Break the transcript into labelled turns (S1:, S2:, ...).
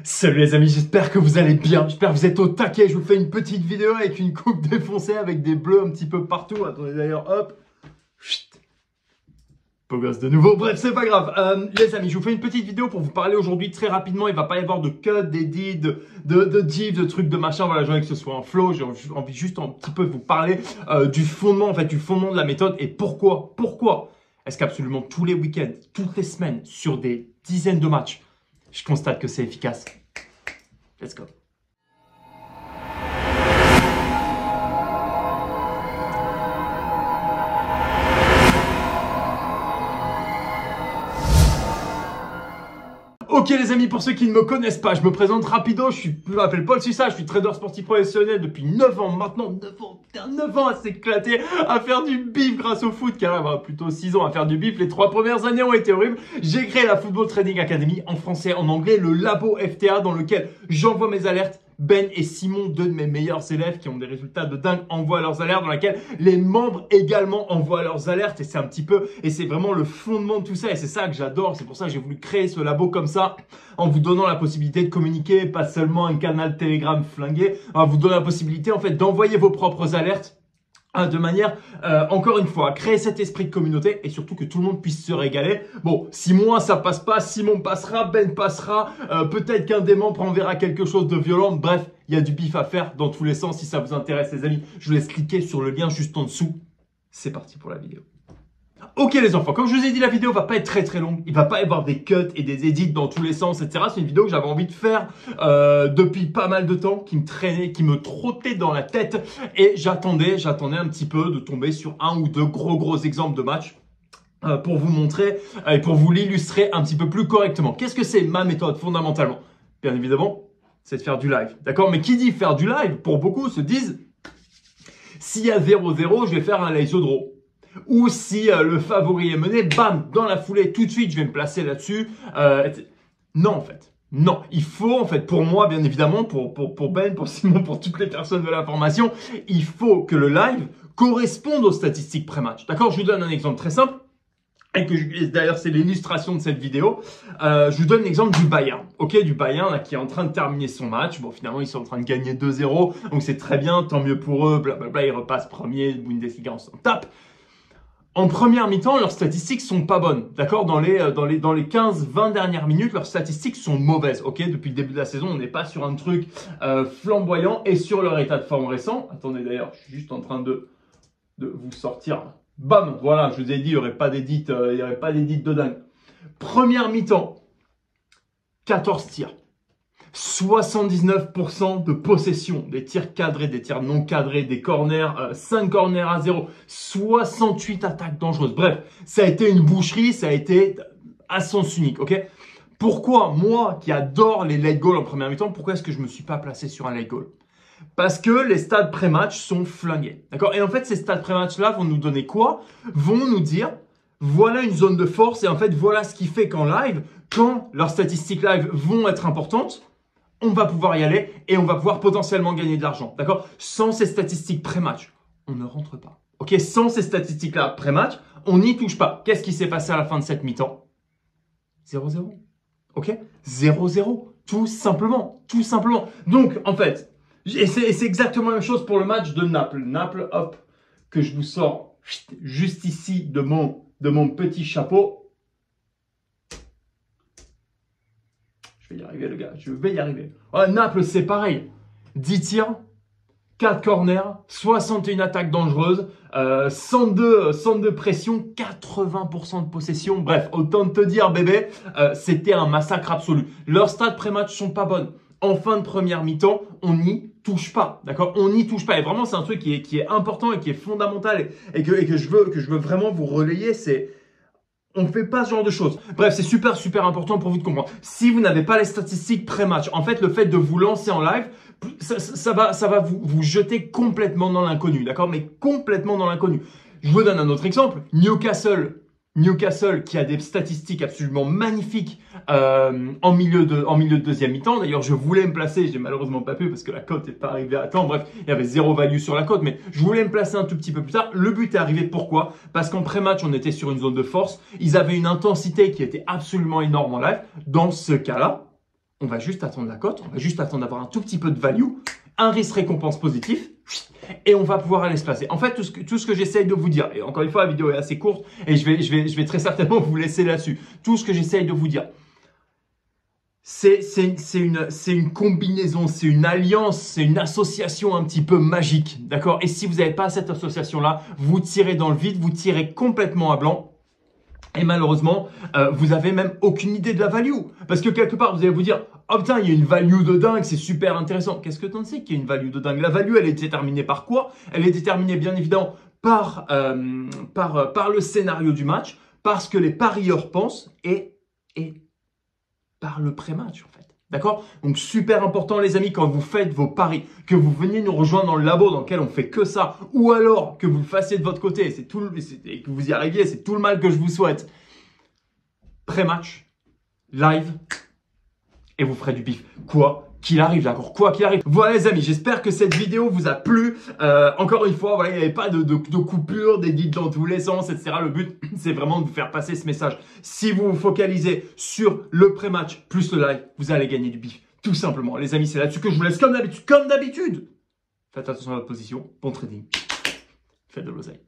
S1: Salut les amis, j'espère que vous allez bien, j'espère que vous êtes au taquet. Je vous fais une petite vidéo avec une coupe défoncée avec des bleus un petit peu partout. Attendez d'ailleurs, hop. Chut. Beau gosse de nouveau, bref c'est pas grave. Les amis, je vous fais une petite vidéo pour vous parler aujourd'hui très rapidement. Il va pas y avoir de cut, d'édit, de div, de trucs, de machin. Voilà, j'ai envie que ce soit en flow. J'ai envie juste un petit peu de vous parler du fondement, en fait, du fondement de la méthode. Et pourquoi est-ce qu'absolument tous les week-ends, toutes les semaines, sur des dizaines de matchs, je constate que c'est efficace. Let's go. Ok les amis, pour ceux qui ne me connaissent pas, je me présente rapido, je m'appelle Paul Sussa, je suis trader sportif professionnel depuis 9 ans maintenant, 9 ans, putain 9 ans à s'éclater, à faire du bif grâce au foot, carrément plutôt 6 ans à faire du bif, les 3 premières années ont été horribles. J'ai créé la Football Trading Academy en français, en anglais, le Labo FTA dans lequel j'envoie mes alertes. Ben et Simon, deux de mes meilleurs élèves qui ont des résultats de dingue, envoient leurs alertes, dans laquelle les membres également envoient leurs alertes. Et c'est un petit peu, et c'est vraiment le fondement de tout ça. Et c'est ça que j'adore. C'est pour ça que j'ai voulu créer ce labo comme ça, en vous donnant la possibilité de communiquer, pas seulement un canal Telegram flingué, en vous donnant la possibilité en fait d'envoyer vos propres alertes. De manière, encore une fois, à créer cet esprit de communauté et surtout que tout le monde puisse se régaler. Bon, si moi ça passe pas, Simon passera, Ben passera, peut-être qu'un des membres enverra quelque chose de violent. Bref, il y a du bif à faire dans tous les sens. Si ça vous intéresse les amis, je vous laisse cliquer sur le lien juste en dessous. C'est parti pour la vidéo. Ok les enfants, comme je vous ai dit, la vidéo va pas être très longue, il va pas y avoir des cuts et des edits dans tous les sens, etc. C'est une vidéo que j'avais envie de faire depuis pas mal de temps, qui me traînait, qui me trottait dans la tête et j'attendais un petit peu de tomber sur un ou deux gros exemples de matchs pour vous montrer et pour vous l'illustrer un petit peu plus correctement. Qu'est-ce que c'est ma méthode fondamentalement? Bien évidemment, c'est de faire du live, d'accord? Mais qui dit faire du live, pour beaucoup se disent, s'il y a 0-0, je vais faire un laser draw. Ou si le favori est mené, bam, dans la foulée, tout de suite, je vais me placer là-dessus. Non, en fait. Non, il faut, en fait, pour moi, bien évidemment, pour Ben, pour Simon, pour toutes les personnes de la formation, il faut que le live corresponde aux statistiques pré-match. D'accord? Je vous donne un exemple très simple. Et d'ailleurs, c'est l'illustration de cette vidéo. Je vous donne l'exemple du Bayern. Ok, du Bayern là, qui est en train de terminer son match. Bon, finalement, ils sont en train de gagner 2-0. Donc, c'est très bien, tant mieux pour eux. Blablabla, ils repassent premier, Bundesliga, on s'en tape. En première mi-temps, leurs statistiques sont pas bonnes. D'accord, dans les 15-20 dernières minutes, leurs statistiques sont mauvaises. Ok, depuis le début de la saison, on n'est pas sur un truc flamboyant. Et sur leur état de forme récent, attendez d'ailleurs, je suis juste en train de vous sortir. Bam, voilà, je vous ai dit, il n'y aurait pas d'édit de dingue. Première mi-temps, 14 tirs. 79% de possession, des tirs cadrés, des tirs non cadrés, des corners, 5 corners à 0, 68 attaques dangereuses. Bref, ça a été une boucherie, ça a été à sens unique, ok? Pourquoi, moi qui adore les late goals en première mi-temps, pourquoi est-ce que je ne me suis pas placé sur un late goal? Parce que les stats pré-match sont flingués, d'accord? Et en fait, ces stats pré-match-là vont nous donner quoi? Vont nous dire, voilà une zone de force et en fait, voilà ce qui fait qu'en live, quand leurs statistiques live vont être importantes, on va pouvoir y aller et on va pouvoir potentiellement gagner de l'argent, d'accord? Sans ces statistiques pré-match, on ne rentre pas. Ok, sans ces statistiques-là pré-match, on n'y touche pas. Qu'est-ce qui s'est passé à la fin de cette mi-temps? 0-0. Ok? 0-0. Tout simplement. Tout simplement. Donc, en fait, et c'est exactement la même chose pour le match de Naples. Naples, hop, que je vous sors juste ici de mon petit chapeau. Je vais y arriver, le gars. Je vais y arriver. Oh, Naples, c'est pareil. 10 tirs, 4 corners, 61 attaques dangereuses, 102 pressions, 80% de possession. Bref, autant te dire, bébé, c'était un massacre absolu. Leurs stats pré-match sont pas bonnes. En fin de première mi-temps, on n'y touche pas, d'accord? On n'y touche pas. Et vraiment, c'est un truc qui est important et qui est fondamental et que je veux vraiment vous relayer, c'est... On ne fait pas ce genre de choses. Bref, c'est super important pour vous de comprendre. Si vous n'avez pas les statistiques pré-match, en fait, le fait de vous lancer en live, ça va vous jeter complètement dans l'inconnu, d'accord? Mais complètement dans l'inconnu. Je vous donne un autre exemple. Newcastle qui a des statistiques absolument magnifiques en milieu de deuxième mi-temps. D'ailleurs, je voulais me placer, j'ai malheureusement pas pu parce que la cote n'est pas arrivée à temps. Bref, il y avait zéro value sur la cote, mais je voulais me placer un tout petit peu plus tard. Le but est arrivé, pourquoi? Parce qu'en pré-match, on était sur une zone de force. Ils avaient une intensité qui était absolument énorme en live. Dans ce cas-là, on va juste attendre la cote, on va juste attendre d'avoir un tout petit peu de value, un risque récompense positif, et on va pouvoir aller se placer. En fait, tout ce que j'essaye de vous dire, et encore une fois, la vidéo est assez courte, et je vais très certainement vous laisser là-dessus. Tout ce que j'essaye de vous dire, c'est une combinaison, c'est une alliance, c'est une association un petit peu magique, d'accord? Et si vous n'avez pas cette association-là, vous tirez dans le vide, vous tirez complètement à blanc. Et malheureusement, vous n'avez même aucune idée de la value. Parce que quelque part, vous allez vous dire, oh putain, il y a une value de dingue, c'est super intéressant. Qu'est-ce que tu en sais qu'il y a une value de dingue? La value, elle est déterminée par quoi? Elle est déterminée bien évidemment par le scénario du match, par ce que les parieurs pensent et par le pré-match en fait. D'accord? Donc super important les amis, quand vous faites vos paris, que vous veniez nous rejoindre dans le labo dans lequel on fait que ça, ou alors que vous le fassiez de votre côté et que vous y arriviez, c'est tout le mal que je vous souhaite. Pré-match, live, et vous ferez du bif. Quoi qu'il arrive, d'accord? Quoi qu'il arrive. Voilà les amis, j'espère que cette vidéo vous a plu. Encore une fois, voilà, il n'y avait pas de coupure, des guides dans tous les sens, etc. Le but, c'est vraiment de vous faire passer ce message. Si vous vous focalisez sur le pré-match plus le live, vous allez gagner du bif. Tout simplement. Les amis, c'est là-dessus que je vous laisse comme d'habitude. Faites attention à votre position. Bon trading. Faites de l'oseille.